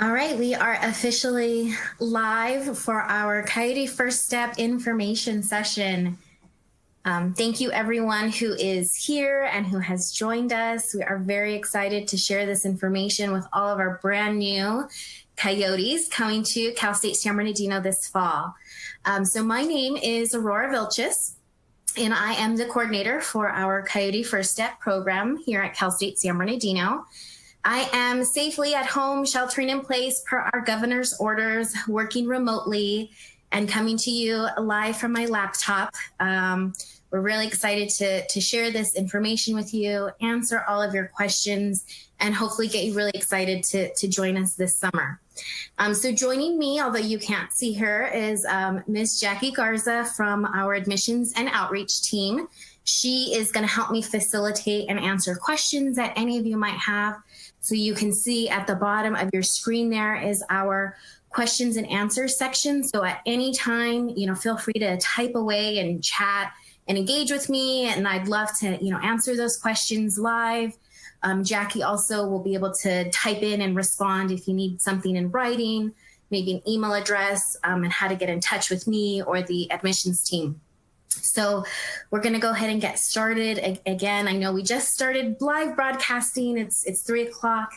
All right, we are officially live for our Coyote First Step information session. Thank you everyone who is here and who has joined us. We are very excited to share this information with all of our brand new Coyotes coming to Cal State San Bernardino this fall. So my name is Aurora Vilchis, and I am the coordinator for our Coyote First Step program here at Cal State San Bernardino. I am safely at home, sheltering in place per our governor's orders, working remotely and coming to you live from my laptop. We're really excited to share this information with you, answer all of your questions, and hopefully get you really excited to join us this summer. So joining me, although you can't see her, is Ms. Jackie Garza from our admissions and outreach team. She is going to help me facilitate and answer questions that any of you might have. So you can see at the bottom of your screen there is our questions and answers section. So at any time, feel free to type away and chat and engage with me. And I'd love to, answer those questions live. Jackie also will be able to type in and respond if you need something in writing, maybe an email address, and how to get in touch with me or the admissions team. So we're going to go ahead and get started. Again, I know we just started live broadcasting. It's 3 o'clock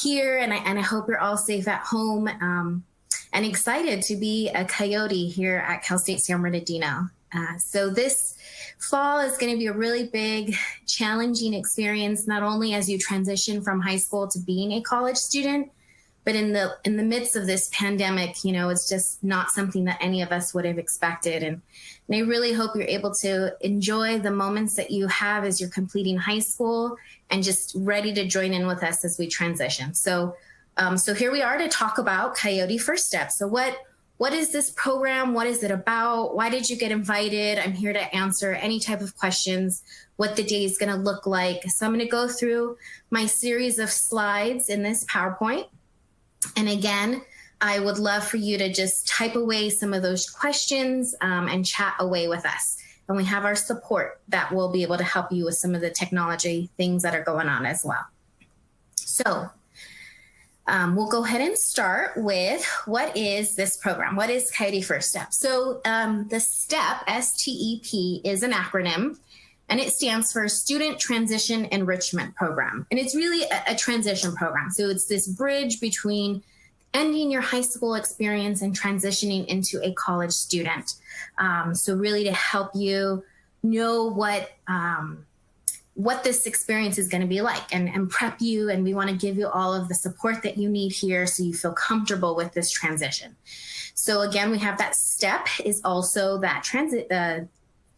here, and I hope you're all safe at home and excited to be a Coyote here at Cal State San Bernardino. So this fall is going to be a really big, challenging experience, not only as you transition from high school to being a college student, but in the midst of this pandemic, it's just not something that any of us would have expected. And I really hope you're able to enjoy the moments that you have as you're completing high school and just ready to join in with us as we transition. So here we are to talk about Coyote First STEP. So what is this program? What is it about? Why did you get invited? I'm here to answer any type of questions, what the day is going to look like. So I'm going to go through my series of slides in this PowerPoint. And again, I would love for you to just type away some of those questions and chat away with us. And we have our support that will be able to help you with some of the technology things that are going on as well. So we'll go ahead and start with what is this program? What is Coyote First STEP? So the STEP, S-T-E-P, is an acronym, and it stands for Student Transition Enrichment Program. And it's really a transition program. So it's this bridge between ending your high school experience and transitioning into a college student. So really to help you know what this experience is going to be like and prep you. And we want to give you all of the support that you need here so you feel comfortable with this transition. So again, we have that STEP is also that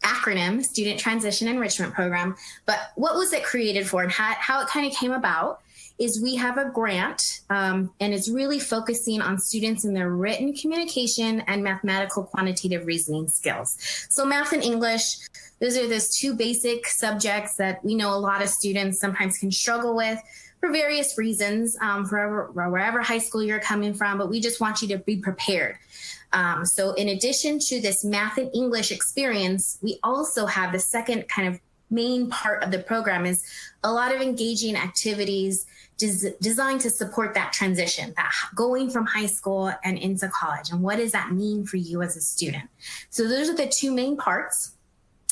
acronym, Student Transition Enrichment Program. But what was it created for and how it kind of came about is we have a grant and it's really focusing on students in their written communication and mathematical quantitative reasoning skills. So math and English, those are those two basic subjects that we know a lot of students sometimes can struggle with for various reasons, wherever high school you're coming from, but we just want you to be prepared. So in addition to this math and English experience, we also have the second kind of main part of the program is a lot of engaging activities designed to support that transition, that going from high school and into college. And what does that mean for you as a student? So those are the two main parts.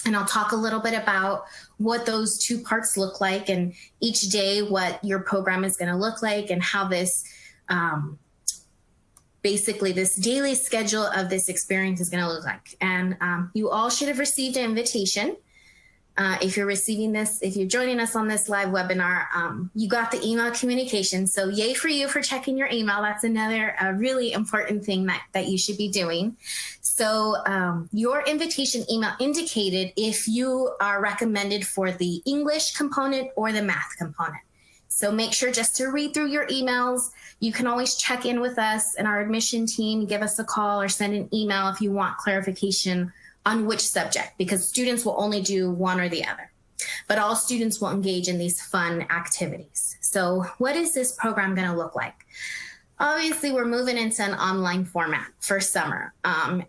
And I'll talk a little bit about what those two parts look like and each day what your program is going to look like and how this basically this daily schedule of this experience is going to look like. And you all should have received an invitation. If you're receiving this, if you're joining us on this live webinar, you got the email communication. So yay for you for checking your email. That's another really important thing that you should be doing. So your invitation email indicated if you are recommended for the English component or the math component. So make sure just to read through your emails. You can always check in with us and our admission team, give us a call or send an email if you want clarification on which subject, because students will only do one or the other, but all students will engage in these fun activities. So what is this program going to look like? Obviously, we're moving into an online format for summer.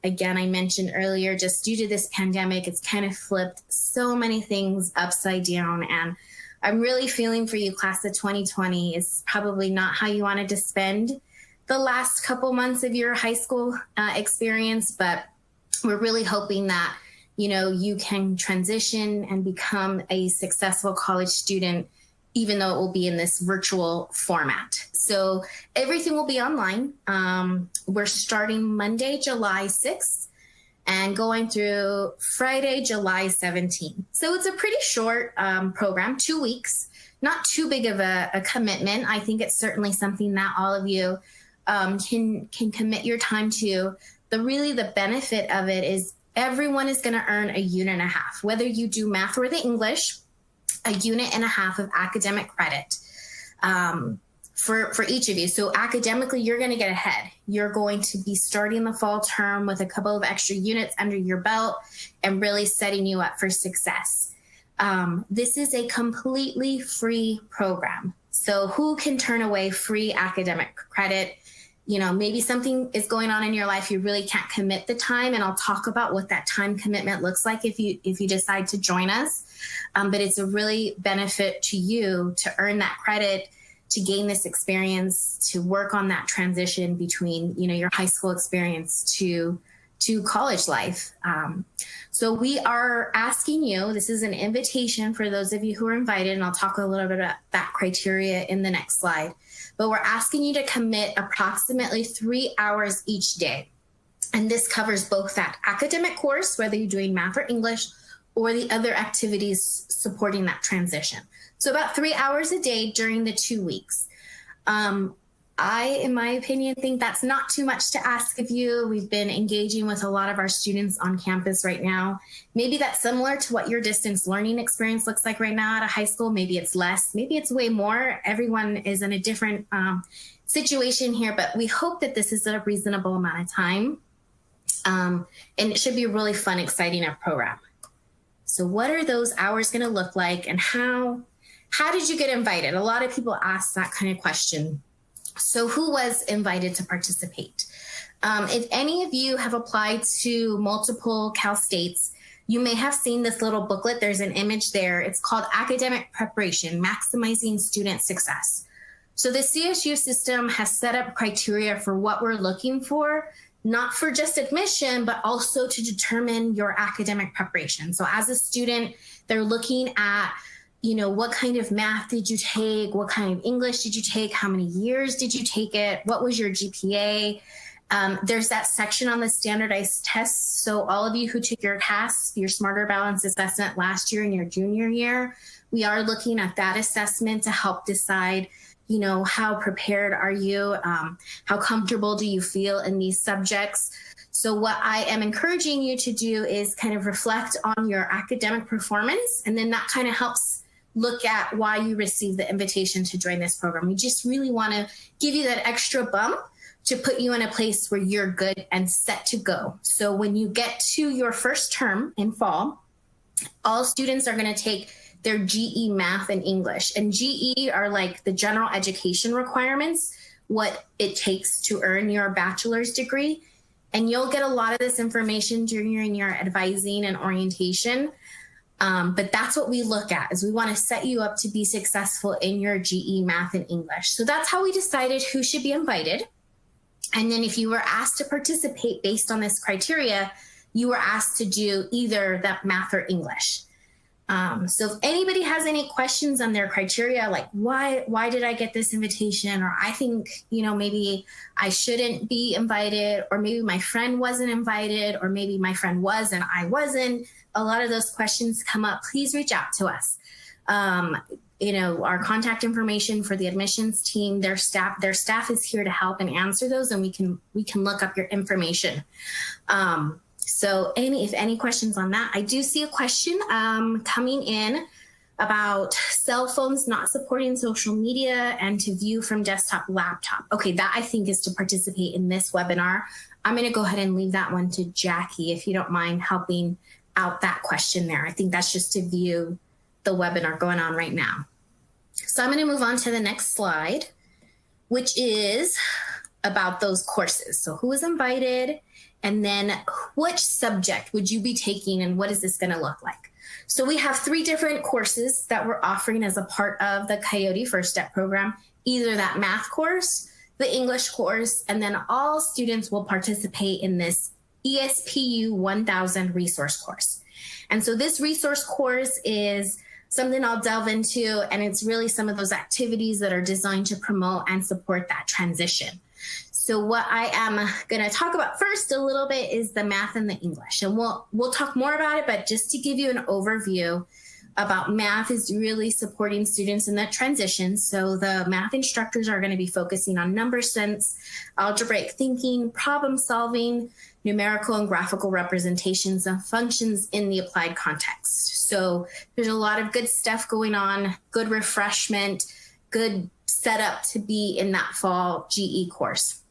Again, I mentioned earlier, just due to this pandemic, it's kind of flipped so many things upside down. And I'm really feeling for you, class of 2020. It's probably not how you wanted to spend the last couple months of your high school experience, but we're really hoping that, you know, you can transition and become a successful college student, even though it will be in this virtual format. So everything will be online. We're starting Monday, July 6th and going through Friday, July 17th. So it's a pretty short program, 2 weeks, not too big of a commitment. I think it's certainly something that all of you can commit your time to. The benefit of it is everyone is going to earn a unit and a half, whether you do math or the English, a unit and a half of academic credit for each of you. So academically, you're going to get ahead. You're going to be starting the fall term with a couple of extra units under your belt and really setting you up for success. This is a completely free program. So who can turn away free academic credit? You know, maybe something is going on in your life, you really can't commit the time, and I'll talk about what that time commitment looks like if you decide to join us. But it's a really benefit to you to earn that credit, to gain this experience, to work on that transition between, you know, your high school experience to college life. So we are asking you, this is an invitation for those of you who are invited, and I'll talk a little bit about that criteria in the next slide. But we're asking you to commit approximately 3 hours each day. And this covers both that academic course, whether you're doing math or English, or the other activities supporting that transition. So about 3 hours a day during the 2 weeks. I, in my opinion, think that's not too much to ask of you. We've been engaging with a lot of our students on campus right now. Maybe that's similar to what your distance learning experience looks like right now at a high school. Maybe it's less, maybe it's way more. Everyone is in a different situation here, but we hope that this is a reasonable amount of time. And it should be a really fun, exciting program. So what are those hours going to look like, and how did you get invited? A lot of people ask that kind of question. So who was invited to participate? If any of you have applied to multiple Cal States, you may have seen this little booklet. There's an image there. It's called Academic Preparation, Maximizing Student Success. So the CSU system has set up criteria for what we're looking for, not for just admission, but also to determine your academic preparation. So as a student, they're looking at, you know, what kind of math did you take? What kind of English did you take? How many years did you take it? What was your GPA? There's that section on the standardized tests. So all of you who took your CAS, your Smarter Balance assessment last year and your junior year, we are looking at that assessment to help decide, you know, how prepared are you? How comfortable do you feel in these subjects? So what I am encouraging you to do is kind of reflect on your academic performance, and then that kind of helps look at why you received the invitation to join this program. We just really want to give you that extra bump to put you in a place where you're good and set to go. So when you get to your first term in fall, all students are going to take their GE math and English. And GE are like the general education requirements, what it takes to earn your bachelor's degree. And you'll get a lot of this information during your advising and orientation. But that's what we look at, is we want to set you up to be successful in your GE math and English. So that's how we decided who should be invited. And then if you were asked to participate based on this criteria, you were asked to do either that math or English. So if anybody has any questions on their criteria, like why did I get this invitation? Or I think, you know, maybe I shouldn't be invited, or maybe my friend wasn't invited, or maybe my friend was and I wasn't. A lot of those questions come up. Please reach out to us. You know, our contact information for the admissions team, their staff is here to help and answer those, and we can look up your information. So if any questions on that, I do see a question coming in about cell phones not supporting social media and to view from desktop laptop. Okay, that I think is to participate in this webinar. I'm going to go ahead and leave that one to Jackie, if you don't mind helping out that question there. I think that's just to view the webinar going on right now. So I'm going to move on to the next slide, which is about those courses. So who was invited? And then which subject would you be taking, and what is this going to look like? So we have 3 different courses that we're offering as a part of the Coyote First STEP program, either that math course, the English course, and then all students will participate in this ESPU 1000 resource course. And so this resource course is something I'll delve into, and it's really some of those activities that are designed to promote and support that transition. So what I am going to talk about first a little bit is the math and the English, and we'll talk more about it, but just to give you an overview about math is really supporting students in that transition. So the math instructors are going to be focusing on number sense, algebraic thinking, problem solving, numerical and graphical representations of functions in the applied context. So there's a lot of good stuff going on, good refreshment, good setup to be in that fall GE course.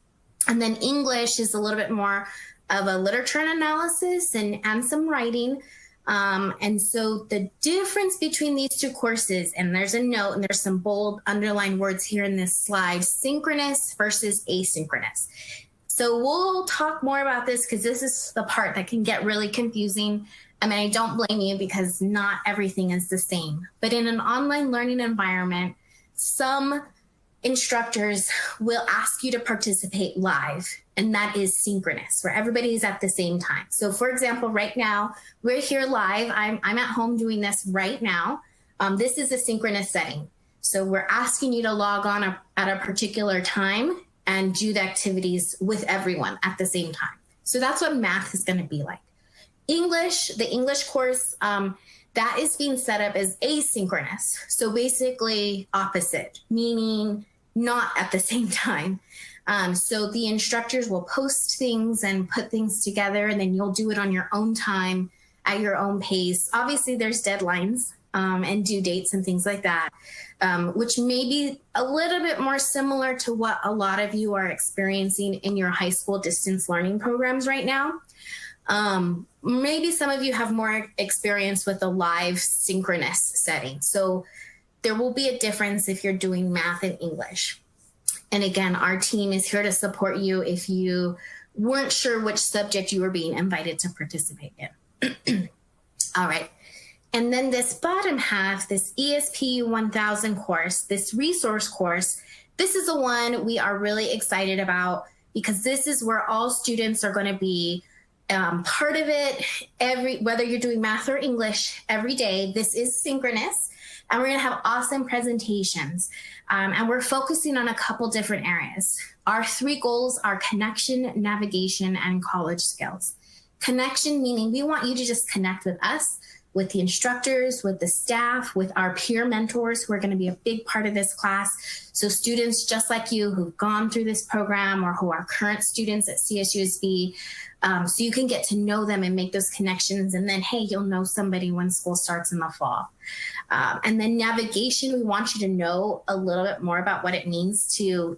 And then English is a little bit more of a literature and analysis and some writing. And so the difference between these two courses, and there's a note and there's some bold underlined words here in this slide, synchronous versus asynchronous. So we'll talk more about this because this is the part that can get really confusing. I mean, I don't blame you because not everything is the same. But in an online learning environment, some instructors will ask you to participate live, and that is synchronous, where everybody is at the same time. So for example, right now, we're here live. I'm at home doing this right now. This is a synchronous setting. So we're asking you to log on at a particular time and do the activities with everyone at the same time. So that's what math is going to be like. English, the English course, that is being set up as asynchronous. So basically opposite, meaning not at the same time. So the instructors will post things and put things together, and then you'll do it on your own time at your own pace. Obviously, there's deadlines and due dates and things like that, which may be a little bit more similar to what a lot of you are experiencing in your high school distance learning programs right now. Maybe some of you have more experience with a live synchronous setting. So there will be a difference if you're doing math and English. And again, our team is here to support you if you weren't sure which subject you were being invited to participate in. All right. And then this bottom half, this ESP 1000 course, this resource course, this is the one we are really excited about because this is where all students are going to be part of it, whether you're doing math or English every day. This is synchronous. And we're going to have awesome presentations. And we're focusing on a couple different areas. Our 3 goals are connection, navigation, and college skills. Connection, meaning we want you to just connect with us, with the instructors, with the staff, with our peer mentors who are going to be a big part of this class. So students just like you who've gone through this program or who are current students at CSUSB, so you can get to know them and make those connections. And then, hey, you'll know somebody when school starts in the fall. And then navigation, we want you to know a little bit more about what it means to,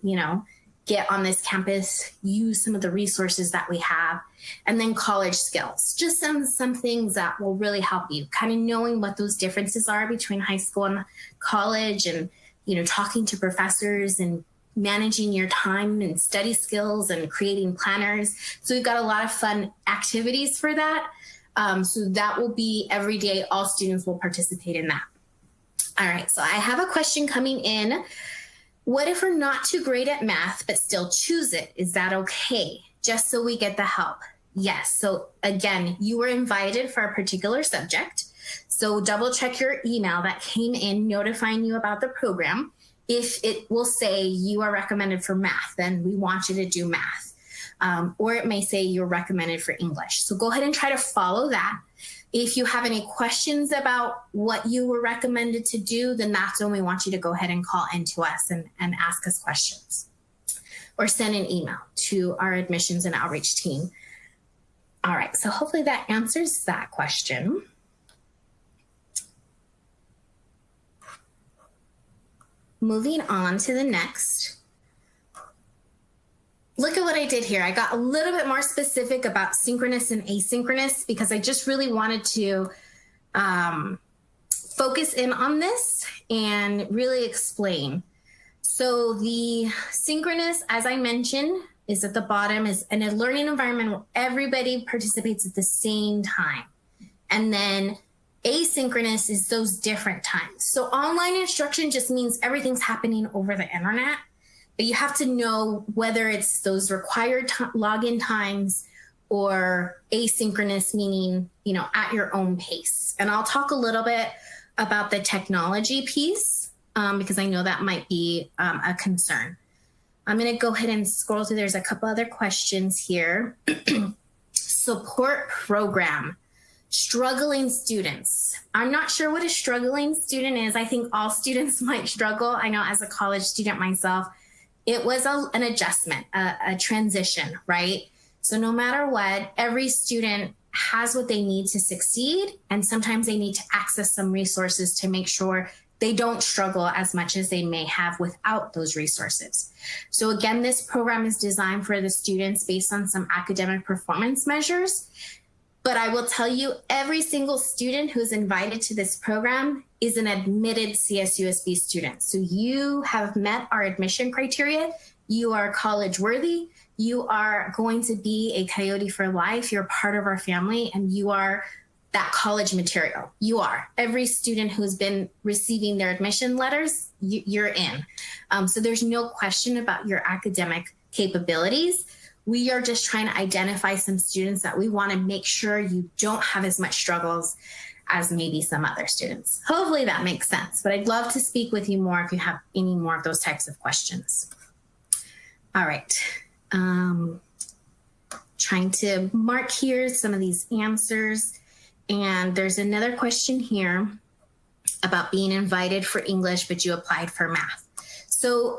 get on this campus, use some of the resources that we have. And then college skills, just some things that will really help you, kind of knowing what those differences are between high school and college, and, talking to professors and managing your time and study skills and creating planners. So we've got a lot of fun activities for that. So that will be every day. All students will participate in that. All right, so I have a question coming in. What if we're not too great at math, but still choose it? Is that okay? Just so we get the help? Yes. So again, you were invited for a particular subject. So double check your email that came in notifying you about the program. If it will say you are recommended for math, then we want you to do math. Or it may say you're recommended for English. So go ahead and try to follow that. If you have any questions about what you were recommended to do, then that's when we want you to go ahead and call into us and ask us questions. Or send an email to our admissions and outreach team. All right, so hopefully that answers that question. Moving on to the next. Look at what I did here. I got a little bit more specific about synchronous and asynchronous because I just really wanted to focus in on this and really explain. So the synchronous, as I mentioned, is at the bottom, is in a learning environment where everybody participates at the same time. And then asynchronous is those different times. So online instruction just means everything's happening over the internet. but you have to know whether it's those required login times or asynchronous, meaning, at your own pace. And I'll talk a little bit about the technology piece because I know that might be a concern. I'm going to go ahead and scroll through. There's a couple other questions here. Support program. Struggling students. I'm not sure what a struggling student is. I think all students might struggle. I know as a college student myself, it was an adjustment, a transition, right? So no matter what, every student has what they need to succeed. And sometimes they need to access some resources to make sure they don't struggle as much as they may have without those resources. So again, this program is designed for the students based on some academic performance measures. But I will tell you, every single student who's invited to this program is an admitted CSUSB student. So you have met our admission criteria. You are college worthy. You are going to be a Coyote for life. You're part of our family, and you are that college material. You are. Every student who's been receiving their admission letters, you're in. So there's no question about your academic capabilities. We are just trying to identify some students that we want to make sure you don't have as much struggles as maybe some other students. Hopefully that makes sense, but I'd love to speak with you more if you have any more of those types of questions. All right. Trying to mark here some of these answers. And there's another question here about being invited for English, but you applied for math. So,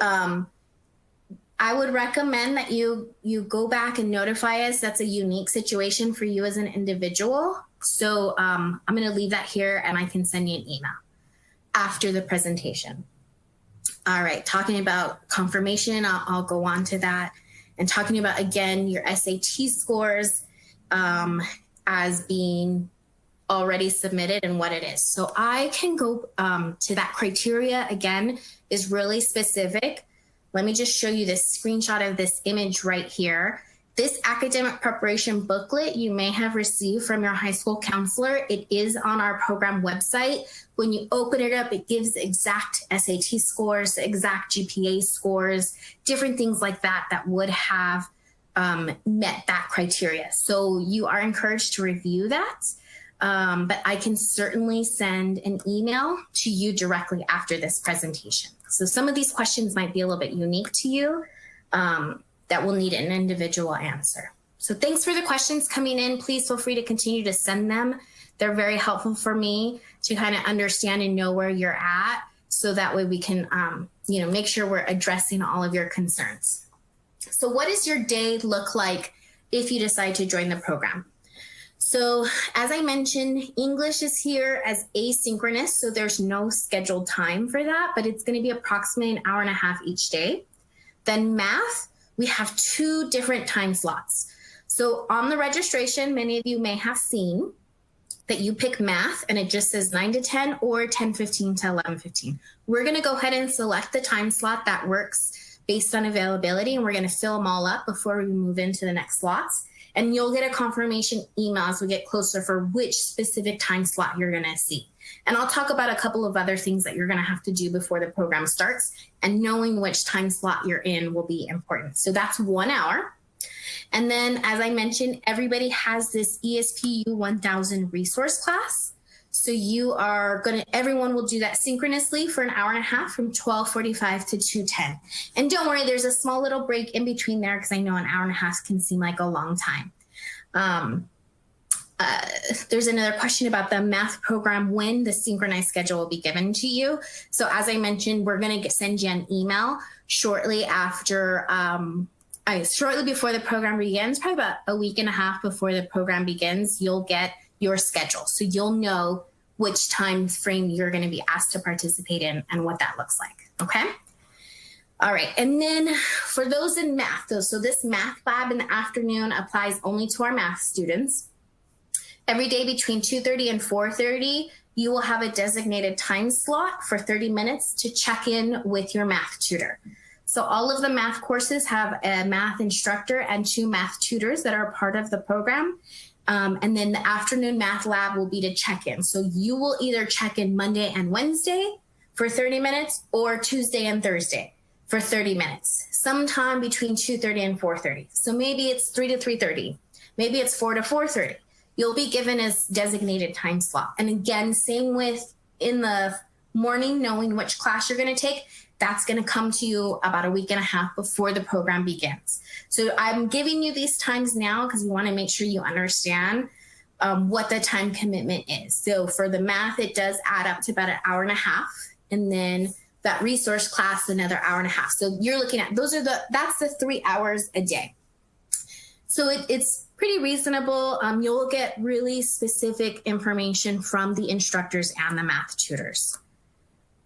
I would recommend that you go back and notify us. That's a unique situation for you as an individual. So I'm going to leave that here, and I can send you an email after the presentation. All right, talking about confirmation, I'll go on to that. And talking about, again, your SAT scores as being already submitted and what it is. So I can go to that criteria, again, is really specific. Let me just show you this screenshot of this image right here. This academic preparation booklet you may have received from your high school counselor. It is on our program website. When you open it up, it gives exact SAT scores, exact GPA scores, different things like that that would have met that criteria. So you are encouraged to review that. But I can certainly send an email to you directly after this presentation. So some of these questions might be a little bit unique to you that will need an individual answer. So thanks for the questions coming in. Please feel free to continue to send them. They're very helpful for me to kind of understand and know where you're at. So that way we can, make sure we're addressing all of your concerns. So what does your day look like if you decide to join the program? So as I mentioned, English is here as asynchronous, so there's no scheduled time for that, but it's going to be approximately an hour and a half each day. Then math, we have 2 different time slots. So on the registration, many of you may have seen that you pick math and it just says 9 to 10 or 10:15 to 11:15. We're going to go ahead and select the time slot that works based on availability, and we're going to fill them all up before we move into the next slots. And you'll get a confirmation email as we get closer for which specific time slot you're going to see. And I'll talk about a couple of other things that you're going to have to do before the program starts, and knowing which time slot you're in will be important. So that's 1 hour. And then, as I mentioned, everybody has this ESPU 1000 resource class. So everyone will do that synchronously for an hour and a half from 12:45 to 2:10. And don't worry, there's a small little break in between there because I know an hour and a half can seem like a long time. There's another question about the math program, when the synchronized schedule will be given to you. So as I mentioned, we're going to send you an email shortly after, shortly before the program begins, probably about a week and a half before the program begins, you'll get your schedule. So you'll know which time frame you're going to be asked to participate in and what that looks like. Okay. All right. And then for those in math, so this math lab in the afternoon applies only to our math students. Every day between 2:30 and 4:30, you will have a designated time slot for 30 minutes to check in with your math tutor. So all of the math courses have a math instructor and 2 math tutors that are part of the program. And then the afternoon math lab will be to check in. So you will either check in Monday and Wednesday for 30 minutes or Tuesday and Thursday for 30 minutes, sometime between 2:30 and 4:30. So maybe it's 3 to 3:30. Maybe it's 4 to 4:30. You'll be given a designated time slot. And again, same with in the morning, knowing which class you're going to take, that's going to come to you about a week and a half before the program begins. So I'm giving you these times now because we want to make sure you understand what the time commitment is. So for the math, it does add up to about an hour and a half. And then that resource class, another hour and a half. So you're looking at, that's the 3 hours a day. So it's pretty reasonable. You'll get really specific information from the instructors and the math tutors.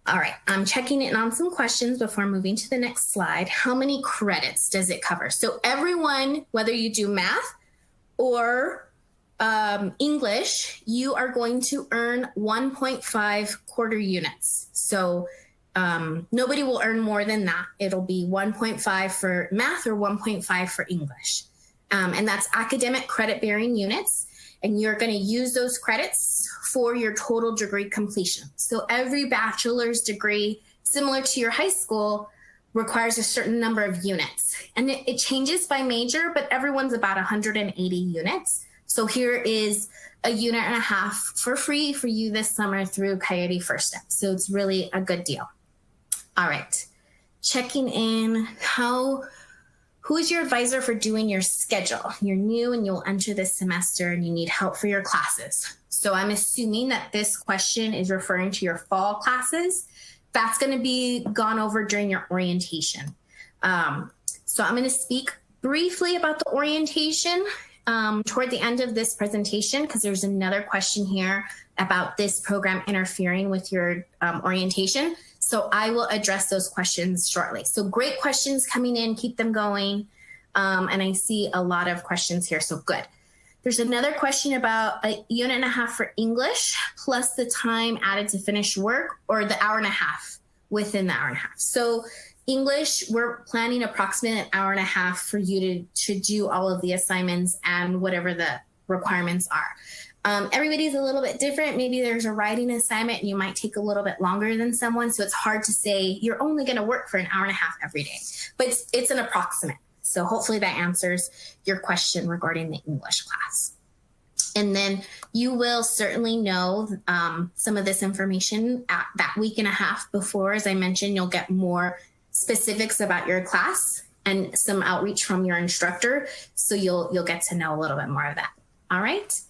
All right, I'm checking in on some questions before moving to the next slide. How many credits does it cover? So everyone, whether you do math or English, you are going to earn 1.5 quarter units. So nobody will earn more than that. It'll be 1.5 for math or 1.5 for English. And that's academic credit bearing units. And you're going to use those credits for your total degree completion. So every bachelor's degree, similar to your high school, requires a certain number of units. And it changes by major, but everyone's about 180 units. So here is a unit and a half for free for you this summer through Coyote First STEP. So it's really a good deal. All right, checking in, who is your advisor for doing your schedule? You're new and you'll enter this semester and you need help for your classes. So I'm assuming that this question is referring to your fall classes. That's going to be gone over during your orientation. So I'm going to speak briefly about the orientation toward the end of this presentation, because there's another question here about this program interfering with your orientation. So I will address those questions shortly. So great questions coming in, keep them going. And I see a lot of questions here, so good. There's another question about a unit and a half for English, plus the time added to finish work, or the hour and a half within the hour and a half. So English, we're planning approximately an hour and a half for you to do all of the assignments and whatever the requirements are. Everybody's a little bit different. Maybe there's a writing assignment and you might take a little bit longer than someone. So it's hard to say you're only going to work for an hour and a half every day, but it's an approximate. So hopefully that answers your question regarding the English class. And then you will certainly know some of this information at that week and a half before. As I mentioned, you'll get more specifics about your class and some outreach from your instructor. So you'll get to know a little bit more of that. All right.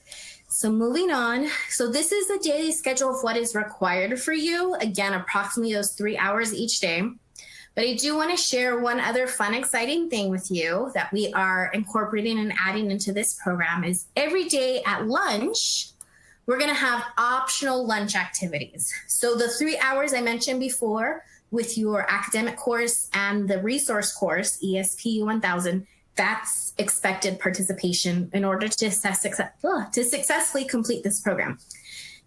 So moving on. So this is the daily schedule of what is required for you. Again, approximately those 3 hours each day. But I do want to share one other fun, exciting thing with you that we are incorporating and adding into this program is every day at lunch, we're going to have optional lunch activities. So the 3 hours I mentioned before with your academic course and the resource course, ESP 1000, that's expected participation in order to successfully complete this program.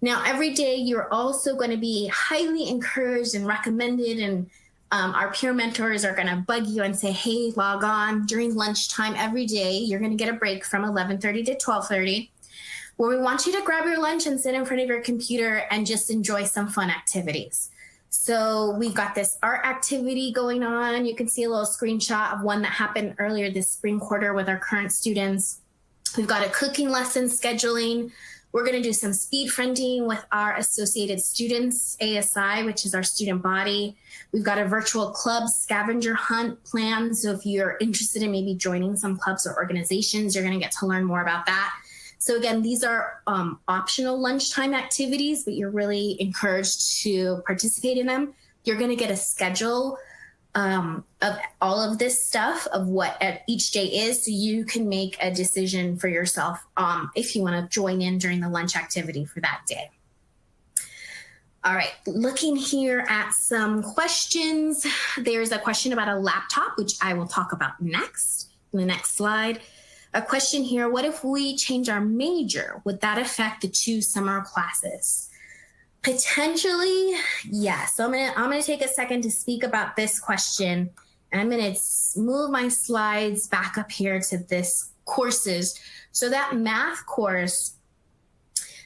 Now, every day you're also going to be highly encouraged and recommended, and our peer mentors are going to bug you and say, hey, log on during lunchtime every day. You're going to get a break from 11:30 to 12:30, where we want you to grab your lunch and sit in front of your computer and just enjoy some fun activities. So we've got this art activity going on. You can see a little screenshot of one that happened earlier this spring quarter with our current students. We've got a cooking lesson scheduling. We're going to do some speed friending with our associated students, ASI, which is our student body. We've got a virtual club scavenger hunt planned. So if you're interested in maybe joining some clubs or organizations, you're going to get to learn more about that. So again, these are optional lunchtime activities, but you're really encouraged to participate in them. You're going to get a schedule of all of this stuff of what each day is, so you can make a decision for yourself if you want to join in during the lunch activity for that day. All right, looking here at some questions. There's a question about a laptop, which I will talk about next in the next slide. A question here, what if we change our major? Would that affect the 2 summer classes? Potentially, yes. So I'm gonna take a second to speak about this question. And I'm gonna move my slides back up here to this courses. So that math course,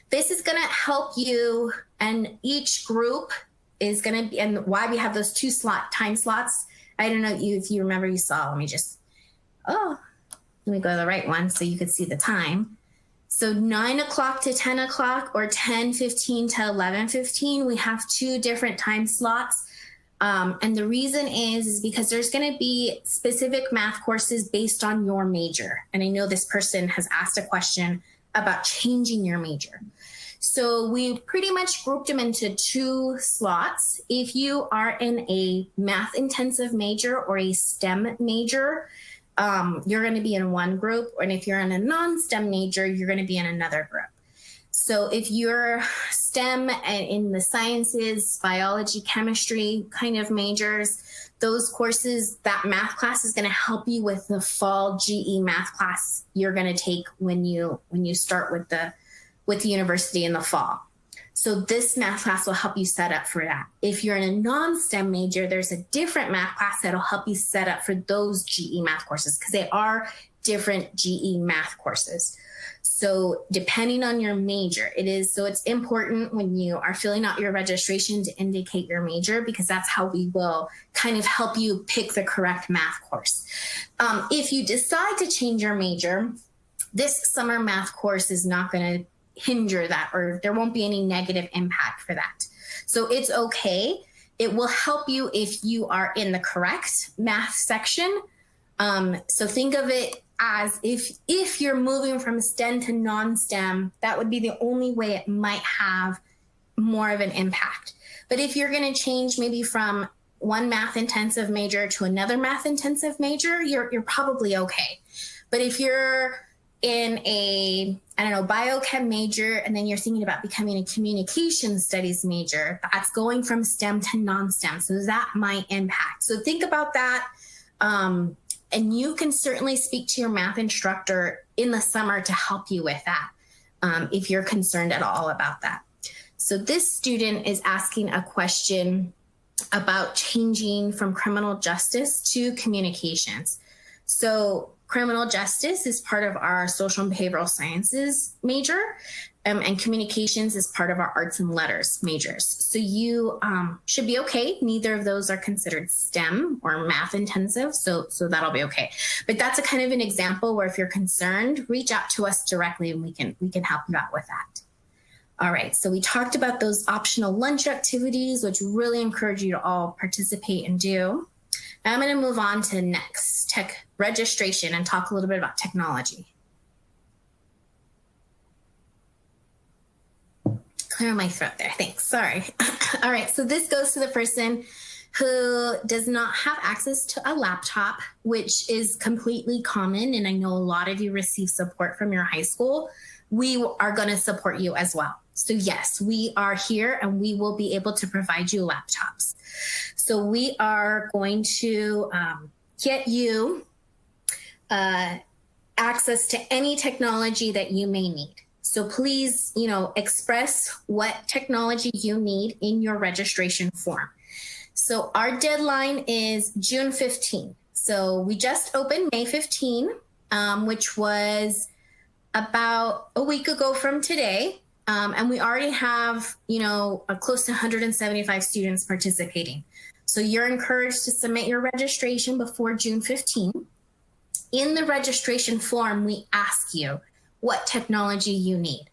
this is gonna help you, and each group is gonna be, and why we have those 2 time slots I don't know if you remember, you saw, let me go to the right one so you could see the time. So 9 o'clock to 10 o'clock or 10:15 to 11:15, we have 2 different time slots. And the reason is because there's going to be specific math courses based on your major. And I know this person has asked a question about changing your major. So we pretty much grouped them into 2 slots. If you are in a math intensive major or a STEM major, you're going to be in one group. And if you're in a non-STEM major, you're going to be in another group. So if you're STEM and in the sciences, biology, chemistry kind of majors, those courses, that math class is going to help you with the fall GE math class you're going to take when you start with the university in the fall. So this math class will help you set up for that. If you're in a non-STEM major, there's a different math class that'll help you set up for those GE math courses because they are different GE math courses. So depending on your major, so it's important when you are filling out your registration to indicate your major, because that's how we will kind of help you pick the correct math course. If you decide to change your major, this summer math course is not going to hinder that, or there won't be any negative impact for that. So it's okay. It will help you if you are in the correct math section. So think of it as if you're moving from STEM to non-STEM, that would be the only way it might have more of an impact. But if you're going to change maybe from one math intensive major to another math intensive major, you're probably okay. But if you're in a, biochem major, and then you're thinking about becoming a communication studies major, that's going from STEM to non-STEM. So that might impact. So think about that. And you can certainly speak to your math instructor in the summer to help you with that, if you're concerned at all about that. So this student is asking a question about changing from criminal justice to communications. So criminal justice is part of our social and behavioral sciences major, and communications is part of our arts and letters majors. So you should be okay. Neither of those are considered STEM or math intensive, so that'll be okay. But that's a kind of an example where if you're concerned, reach out to us directly and we can help you out with that. All right, so we talked about those optional lunch activities, which really encourage you to all participate and do. Now I'm going to move on to next, tech registration, and talk a little bit about technology. Clear my throat there, thanks, sorry. All right, so this goes to the person who does not have access to a laptop, which is completely common, and I know a lot of you receive support from your high school. We are going to support you as well. So yes, we are here and we will be able to provide you laptops. So we are going to get you access to any technology that you may need. So please, express what technology you need in your registration form. So our deadline is June 15. So we just opened May 15, which was about a week ago from today. And we already have, close to 175 students participating. So you're encouraged to submit your registration before June 15. In the registration form, we ask you what technology you need.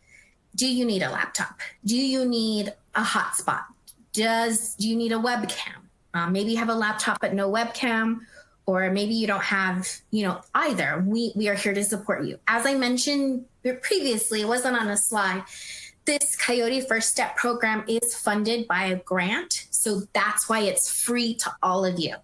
Do you need a laptop? Do you need a hotspot? Do you need a webcam? Maybe you have a laptop but no webcam, or maybe you don't have, either. We are here to support you. As I mentioned previously, it wasn't on a slide. This Coyote First STEP program is funded by a grant, so that's why it's free to all of you.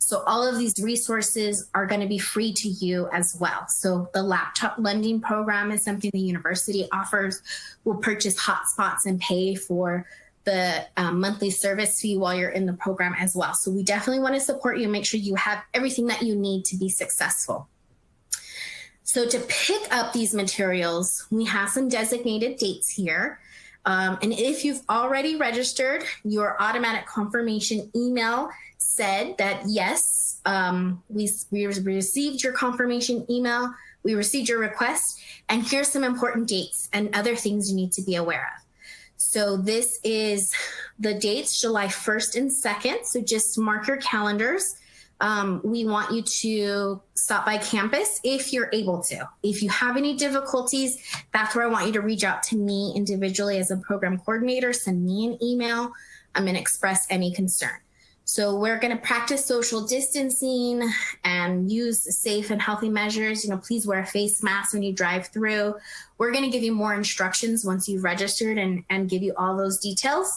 So all of these resources are going to be free to you as well. So the laptop lending program is something the university offers. We'll purchase hotspots and pay for the monthly service fee while you're in the program as well. So we definitely want to support you, make sure you have everything that you need to be successful. So to pick up these materials, we have some designated dates here. And if you've already registered, your automatic confirmation email said that, yes, we received your confirmation email, we received your request, and here's some important dates and other things you need to be aware of. So this is the dates, July 1st and 2nd. So just mark your calendars. we want you to stop by campus if you're able to. If you have any difficulties, that's where I want you to reach out to me individually as a program coordinator. Send me an email. I'm going to express any concern. So we're going to practice social distancing and use safe and healthy measures. Please wear a face mask when you drive through. We're going to give you more instructions once you've registered and give you all those details.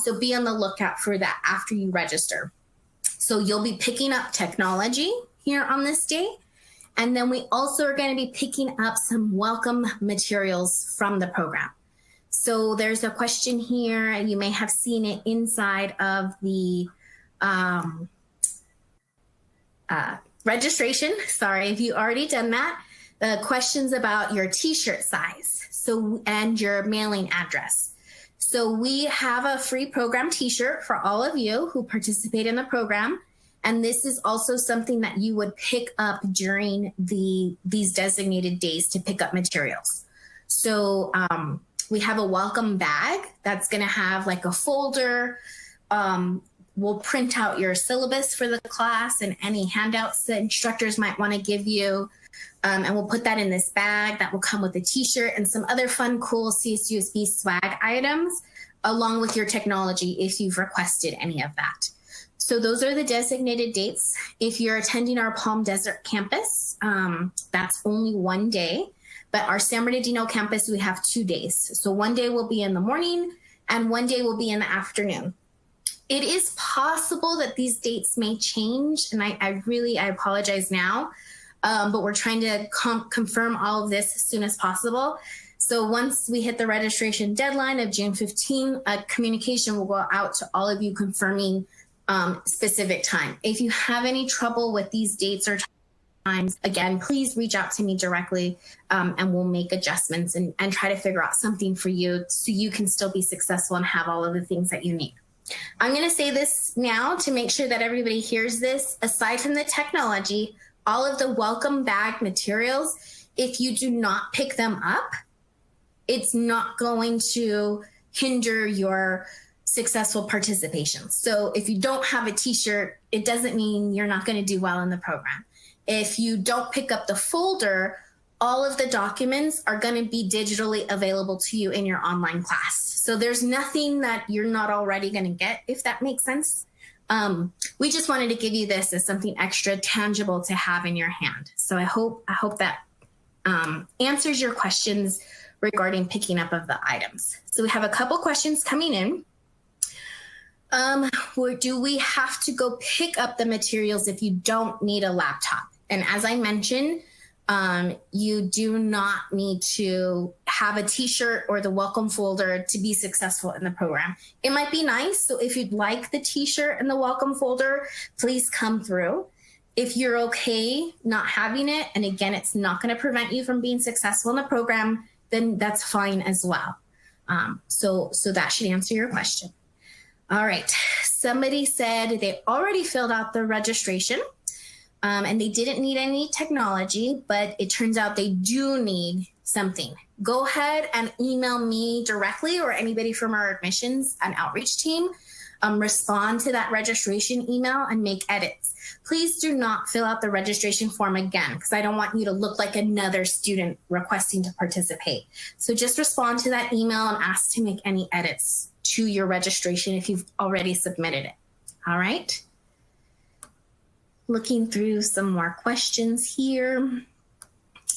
So be on the lookout for that after you register. So you'll be picking up technology here on this day. And then we also are going to be picking up some welcome materials from the program. So there's a question here, and you may have seen it inside of the registration. Sorry if you already done that. The questions about your t-shirt size and your mailing address. So we have a free program t-shirt for all of you who participate in the program. And this is also something that you would pick up during these designated days to pick up materials. So we have a welcome bag that's going to have like a folder. We'll print out your syllabus for the class and any handouts that instructors might want to give you. And we'll put that in this bag that will come with a t-shirt and some other fun, cool CSUSB swag items, along with your technology if you've requested any of that. So those are the designated dates. If you're attending our Palm Desert campus, that's only one day. But our San Bernardino campus, we have 2 days. So one day will be in the morning and one day will be in the afternoon. It is possible that these dates may change, and I apologize now, but we're trying to confirm all of this as soon as possible. So once we hit the registration deadline of June 15, a communication will go out to all of you confirming specific time. If you have any trouble with these dates or times, again, please reach out to me directly, and we'll make adjustments and try to figure out something for you so you can still be successful and have all of the things that you need. I'm going to say this now to make sure that everybody hears this. Aside from the technology, all of the welcome bag materials, if you do not pick them up, it's not going to hinder your successful participation. So if you don't have a t-shirt, it doesn't mean you're not going to do well in the program. If you don't pick up the folder, all of the documents are going to be digitally available to you in your online class. So there's nothing that you're not already going to get, if that makes sense. We just wanted to give you this as something extra tangible to have in your hand. So I hope that answers your questions regarding picking up of the items. So we have a couple questions coming in. Do we have to go pick up the materials if you don't need a laptop? And as I mentioned, you do not need to have a t-shirt or the welcome folder to be successful in the program. It might be nice. So if you'd like the t-shirt and the welcome folder, please come through. If you're okay not having it, and again, it's not going to prevent you from being successful in the program, then that's fine as well. So that should answer your question. All right. Somebody said they already filled out the registration. And they didn't need any technology, but it turns out they do need something. Go ahead and email me directly or anybody from our admissions and outreach team. Respond to that registration email and make edits. Please do not fill out the registration form again, because I don't want you to look like another student requesting to participate. So just respond to that email and ask to make any edits to your registration if you've already submitted it. All right. Looking through some more questions here.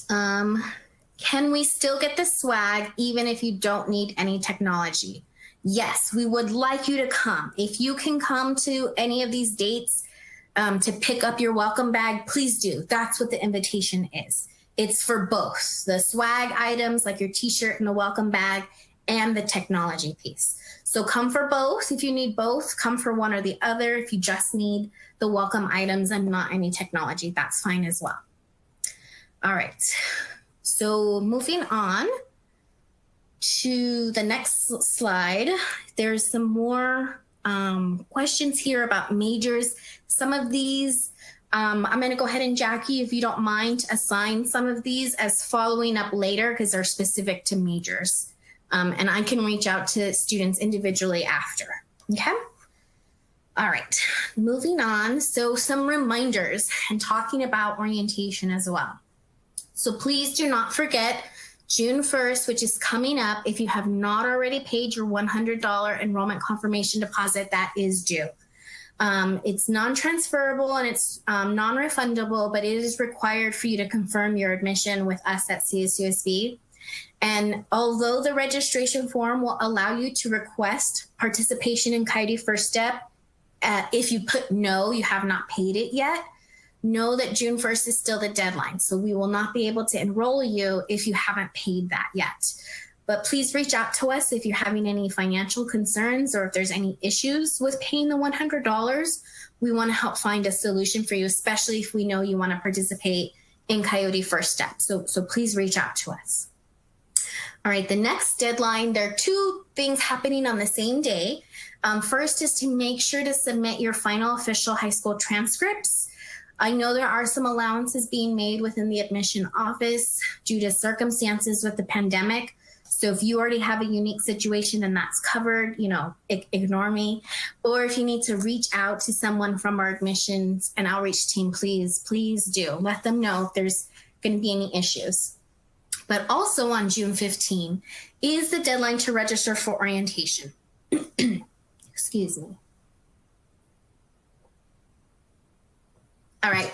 Can we still get the swag even if you don't need any technology? Yes, we would like you to come. If you can come to any of these dates to pick up your welcome bag, please do. That's what the invitation is. It's for both the swag items like your t-shirt and the welcome bag and the technology piece. So come for both. If you need both, come for one or the other. If you just need the welcome items and not any technology, that's fine as well. All right. So moving on to the next slide, there's some more questions here about majors. Some of these, I'm going to go ahead and, Jackie, if you don't mind, assign some of these as following up later because they're specific to majors. And I can reach out to students individually after. Okay. All right, moving on. So some reminders and talking about orientation as well. So please do not forget June 1st, which is coming up. If you have not already paid your $100 enrollment confirmation deposit, that is due. It's non-transferable and it's non-refundable, but it is required for you to confirm your admission with us at CSUSB. And although the registration form will allow you to request participation in Coyote First STEP, if you put no, you have not paid it yet, know that June 1st is still the deadline. So we will not be able to enroll you if you haven't paid that yet. But please reach out to us if you're having any financial concerns or if there's any issues with paying the $100. We want to help find a solution for you, especially if we know you want to participate in Coyote First STEP. So please reach out to us. All right, the next deadline, there are two things happening on the same day. First is to make sure to submit your final official high school transcripts. I know there are some allowances being made within the admission office due to circumstances with the pandemic. So if you already have a unique situation and that's covered, ignore me. Or if you need to reach out to someone from our admissions and outreach team, please do. Let them know if there's going to be any issues. But also on June 15 is the deadline to register for orientation. Excuse me. All right.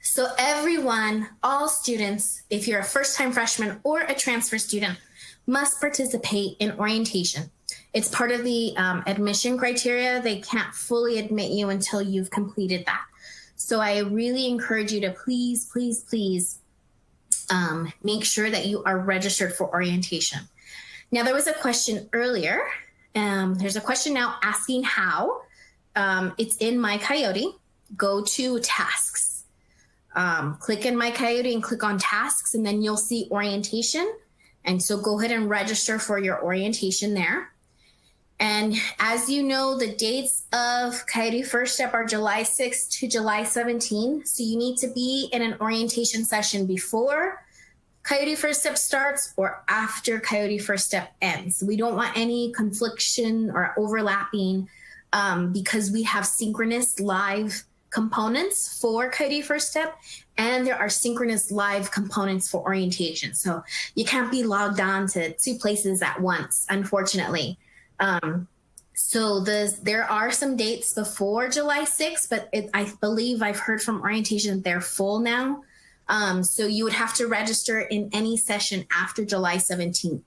So everyone, all students, if you're a first-time freshman or a transfer student, must participate in orientation. It's part of the admission criteria. They can't fully admit you until you've completed that. So I really encourage you to please make sure that you are registered for orientation. Now, there was a question earlier. There's a question now asking how. It's in My Coyote. Go to tasks. Click in My Coyote and click on tasks, and then you'll see orientation. And so go ahead and register for your orientation there. And as you know, the dates of Coyote First STEP are July 6th to July 17th. So you need to be in an orientation session before Coyote First STEP starts or after Coyote First STEP ends. We don't want any confliction or overlapping because we have synchronous live components for Coyote First STEP, and there are synchronous live components for orientation. So you can't be logged on to two places at once, unfortunately. So there are some dates before July 6th, but I believe I've heard from orientation that they're full now. So you would have to register in any session after July 17th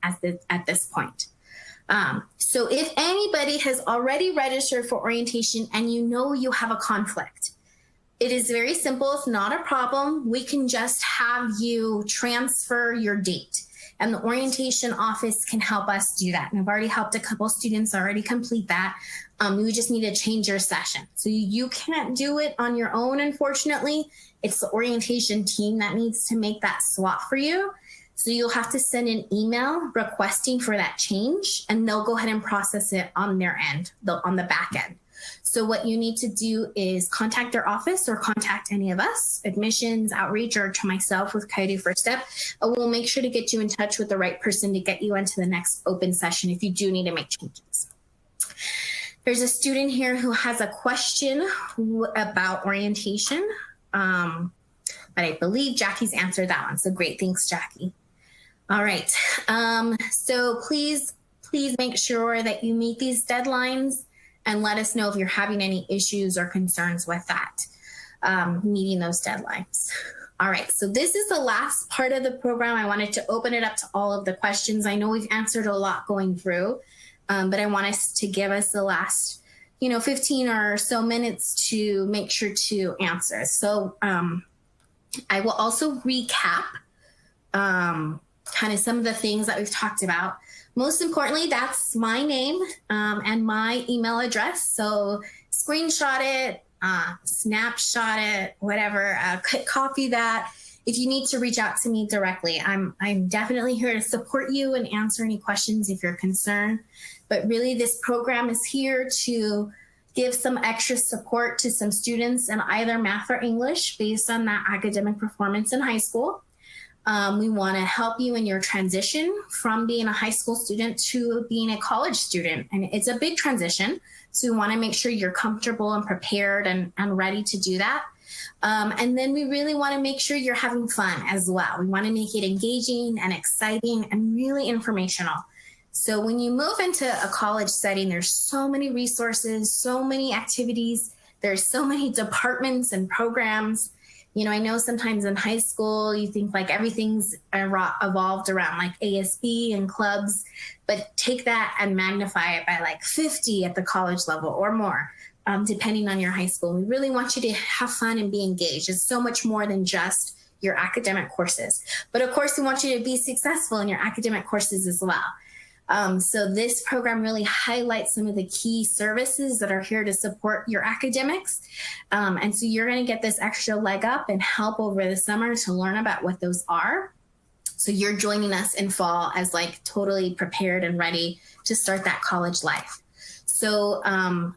at this point. So if anybody has already registered for orientation and you have a conflict, it is very simple. It's not a problem. We can just have you transfer your date, and the orientation office can help us do that. And I've already helped a couple students already complete that. We just need to change your session. So you can't do it on your own, unfortunately. It's the orientation team that needs to make that swap for you. So you'll have to send an email requesting for that change, and they'll go ahead and process it on their end, on the back end. So what you need to do is contact their office or contact any of us, admissions, outreach, or to myself with Coyote First STEP. We'll make sure to get you in touch with the right person to get you into the next open session if you do need to make changes. There's a student here who has a question about orientation, but I believe Jackie's answered that one. So great, thanks, Jackie. All right, so please make sure that you meet these deadlines and let us know if you're having any issues or concerns with that, meeting those deadlines. All right, so this is the last part of the program. I wanted to open it up to all of the questions. I know we've answered a lot going through, but I want us to give us the last 15 or so minutes to make sure to answer. So I will also recap kind of some of the things that we've talked about. Most importantly, that's my name and my email address. So screenshot it, snapshot it, whatever, copy that. If you need to reach out to me directly, I'm definitely here to support you and answer any questions if you're concerned. But really, this program is here to give some extra support to some students in either math or English based on that academic performance in high school. We want to help you in your transition from being a high school student to being a college student. And it's a big transition. So we want to make sure you're comfortable and prepared and ready to do that. And then we really want to make sure you're having fun as well. We want to make it engaging and exciting and really informational. So when you move into a college setting, there's so many resources, so many activities. There's so many departments and programs. You know, I know sometimes in high school, you think like everything's evolved around like ASB and clubs, but take that and magnify it by like 50 at the college level or more, depending on your high school. We really want you to have fun and be engaged. It's so much more than just your academic courses. But of course, we want you to be successful in your academic courses as well. So this program really highlights some of the key services that are here to support your academics. And so you're going to get this extra leg up and help over the summer to learn about what those are. So you're joining us in fall as like totally prepared and ready to start that college life. So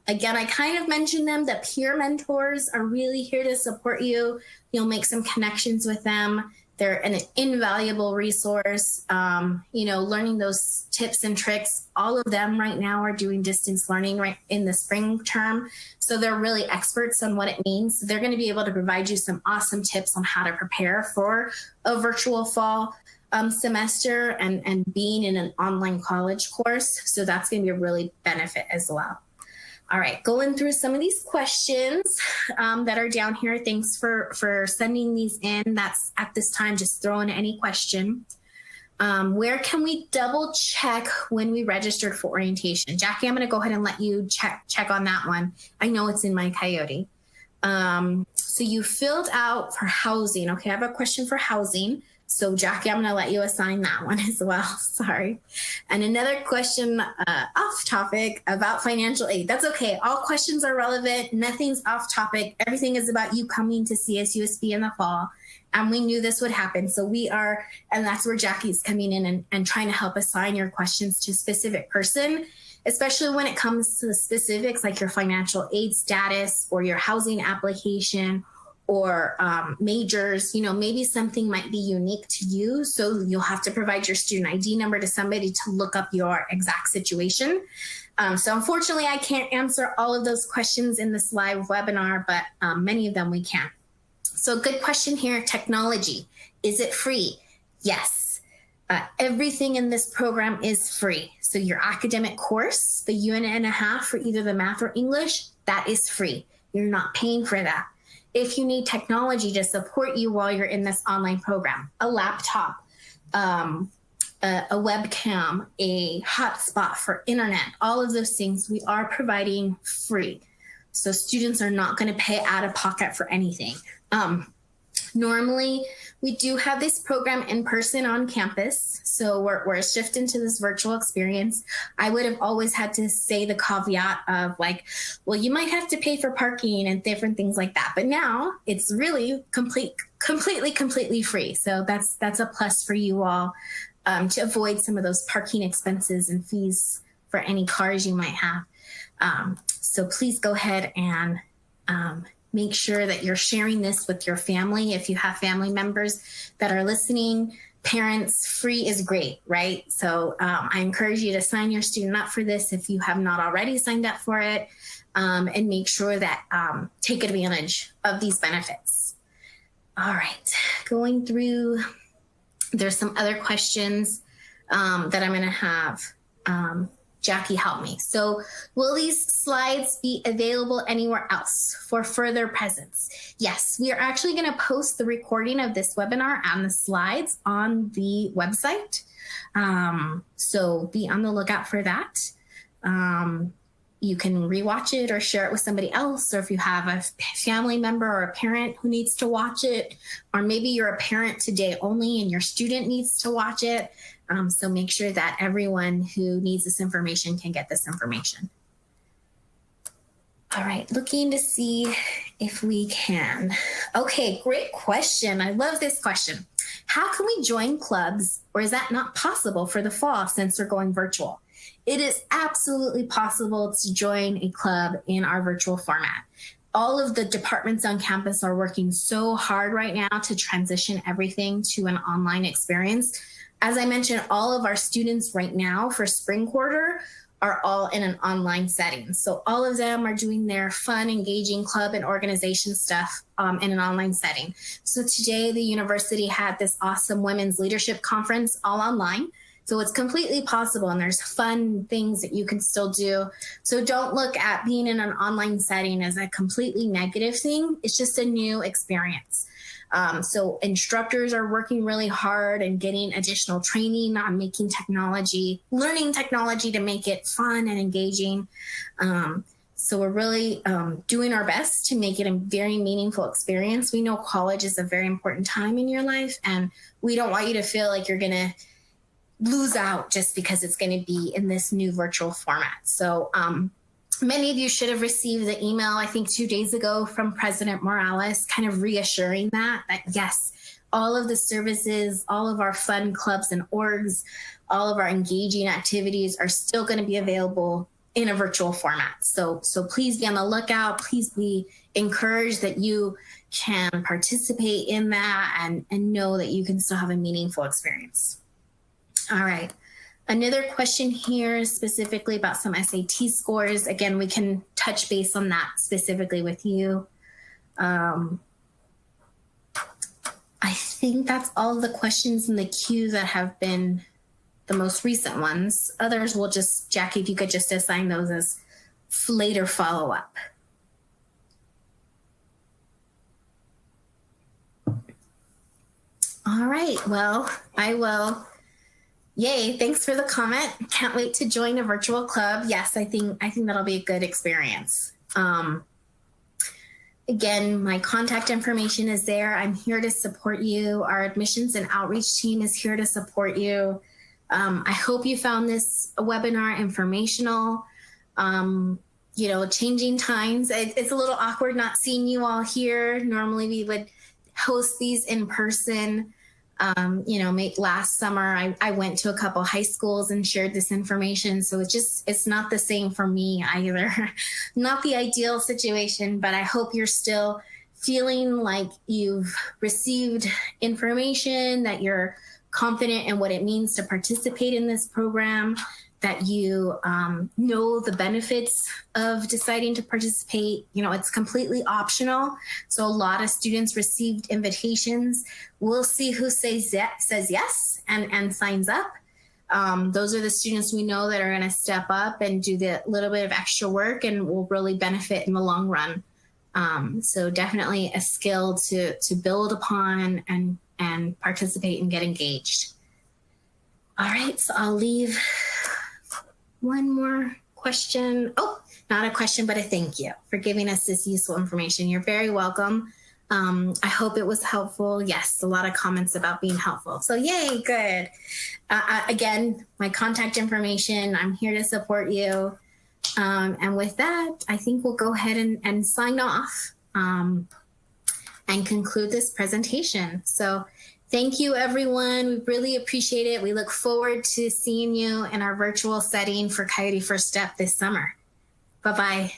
again, I kind of mentioned them, that peer mentors are really here to support you. You'll make some connections with them. They're an invaluable resource. You know, learning those tips and tricks, all of them right now are doing distance learning right in the spring term. So they're really experts on what it means. So they're going to be able to provide you some awesome tips on how to prepare for a virtual fall semester and being in an online college course. So that's going to be a really benefit as well. All right, going through some of these questions that are down here. Thanks for sending these in. That's at this time, just throw in any question. Where can we double check when we registered for orientation? Jackie, I'm gonna go ahead and let you check on that one. I know it's in my Coyote. So you filled out for housing. Okay, I have a question for housing. So Jackie, I'm going to let you assign that one as well. Sorry. And another question off topic about financial aid. That's okay. All questions are relevant. Nothing's off topic. Everything is about you coming to CSUSB in the fall. And we knew this would happen. So we are, and that's where Jackie's coming in and trying to help assign your questions to a specific person, especially when it comes to the specifics like your financial aid status or your housing application or majors. You know, maybe something might be unique to you. So you'll have to provide your student ID number to somebody to look up your exact situation. So unfortunately, I can't answer all of those questions in this live webinar, but many of them we can. So good question here, technology. Is it free? Yes. Everything in this program is free. So your academic course, the unit and a half for either the math or English, that is free. You're not paying for that. If you need technology to support you while you're in this online program, a laptop, a webcam, a hotspot for internet, all of those things we are providing free. So students are not going to pay out of pocket for anything. Normally, we do have this program in person on campus. So we're shifting to this virtual experience. I would have always had to say the caveat of like, well, you might have to pay for parking and different things like that. But now it's really completely free. So that's a plus for you all to avoid some of those parking expenses and fees for any cars you might have. So please go ahead and make sure that you're sharing this with your family. If you have family members that are listening, parents, free is great, right? So I encourage you to sign your student up for this if you have not already signed up for it, and make sure that take advantage of these benefits. All right, going through, there's some other questions that I'm gonna have Jackie help me. So will these slides be available anywhere else for further presence? Yes, we are actually going to post the recording of this webinar and the slides on the website. So be on the lookout for that. You can rewatch it or share it with somebody else, or if you have a family member or a parent who needs to watch it, or maybe you're a parent today only and your student needs to watch it. So make sure that everyone who needs this information can get this information. All right, looking to see if we can. Okay, great question. I love this question. How can we join clubs, or is that not possible for the fall since we're going virtual? It is absolutely possible to join a club in our virtual format. all of the departments on campus are working so hard right now to transition everything to an online experience. As I mentioned, all of our students right now for spring quarter are all in an online setting. So all of them are doing their fun, engaging club and organization stuff in an online setting. So today the university had this awesome women's leadership conference all online. So it's completely possible, and there's fun things that you can still do. So don't look at being in an online setting as a completely negative thing. It's just a new experience. So instructors are working really hard and getting additional training on making technology, learning technology to make it fun and engaging. So we're really doing our best to make it a very meaningful experience. We know college is a very important time in your life, and we don't want you to feel like you're going to lose out just because it's going to be in this new virtual format. So many of you should have received the email, I think 2 days ago, from President Morales, kind of reassuring that yes, all of the services, all of our fun clubs and orgs, all of our engaging activities are still going to be available in a virtual format. So please be on the lookout. Please be encouraged that you can participate in that and know that you can still have a meaningful experience. All right. Another question here specifically about some SAT scores. Again, we can touch base on that specifically with you. I think that's all the questions in the queue that have been the most recent ones. Others will just, Jackie, if you could just assign those as later follow-up. All right, well, I will. Yay, thanks for the comment. Can't wait to join a virtual club. Yes, I think that'll be a good experience. Again, my contact information is there. I'm here to support you. Our admissions and outreach team is here to support you. I hope you found this webinar informational. Changing times. It's a little awkward not seeing you all here. Normally we would host these in person. Last summer I went to a couple high schools and shared this information. So it's not the same for me either. Not the ideal situation, but I hope you're still feeling like you've received information, that you're confident in what it means to participate in this program, that you know the benefits of deciding to participate. It's completely optional. So a lot of students received invitations. We'll see who says yes and signs up. Those are the students we know that are going to step up and do the little bit of extra work and will really benefit in the long run. So definitely a skill to build upon and participate and get engaged. All right, so I'll leave one more question. Oh, not a question, but a thank you for giving us this useful information. You're very welcome. I hope it was helpful. Yes, a lot of comments about being helpful. So yay, good. Again, my contact information, I'm here to support you. And with that, I think we'll go ahead and sign off and conclude this presentation. So thank you, everyone. We really appreciate it. We look forward to seeing you in our virtual setting for Coyote First Step this summer. Bye-bye.